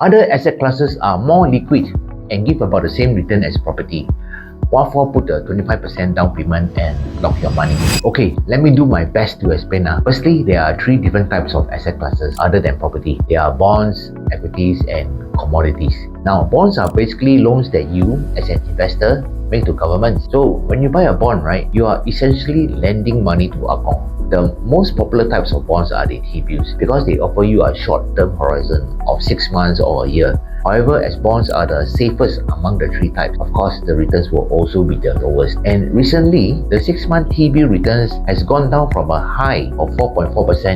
Other asset classes are more liquid and give about the same return as property. What for put a 25% down payment and lock your money? Okay, let me do my best to explain. Firstly, there are three different types of asset classes other than property. There are bonds, equities, and commodities. Now, bonds are basically loans that you, as an investor, make to governments. So, when you buy a bond, right, you are essentially lending money to Akong. The most popular types of bonds are the T-bills because they offer you a short-term horizon of 6 months or a year. However, as bonds are the safest among the three types, of course, the returns will also be the lowest. And recently, the 6-month T-bill returns has gone down from a high of 4.4%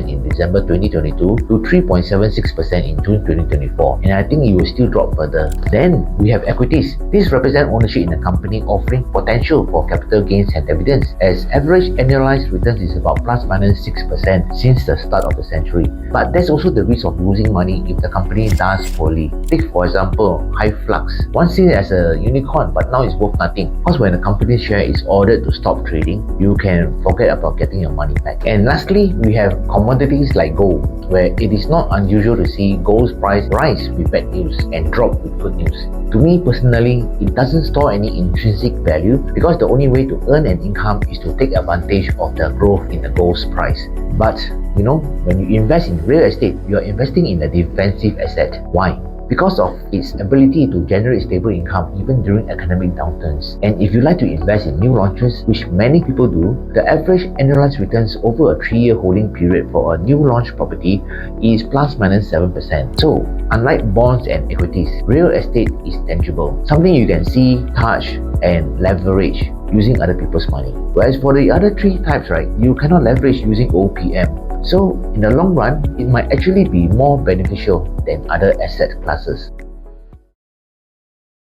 in December 2022 to 3.76% in June 2024. And I think it will still drop further. Then, we have equities. These represent ownership in a company offering potential for capital gains and dividends, as average annualized returns is about plus minus 6% since the start of the century. But there's also the risk of losing money if the company does poorly. Take for example, High Flux. Once seen as a unicorn, but now it's worth nothing. Because when a company's share is ordered to stop trading, you can forget about getting your money back. And lastly, we have commodities like gold, where it is not unusual to see gold's price rise with bad news and drop with good news. To me personally, it doesn't store any intrinsic value because the only way to earn an income is to take advantage of the growth in the gold's price. But, when you invest in real estate, you are investing in a defensive asset. Why? Because of its ability to generate stable income even during economic downturns. And if you like to invest in new launches, which many people do, the average annualized returns over a 3-year holding period for a new launch property is plus minus 7%. So, unlike bonds and equities, real estate is tangible, something you can see, touch, and leverage using other people's money. Whereas for the other three types, right, you cannot leverage using OPM. So, in the long run, it might actually be more beneficial than other asset classes.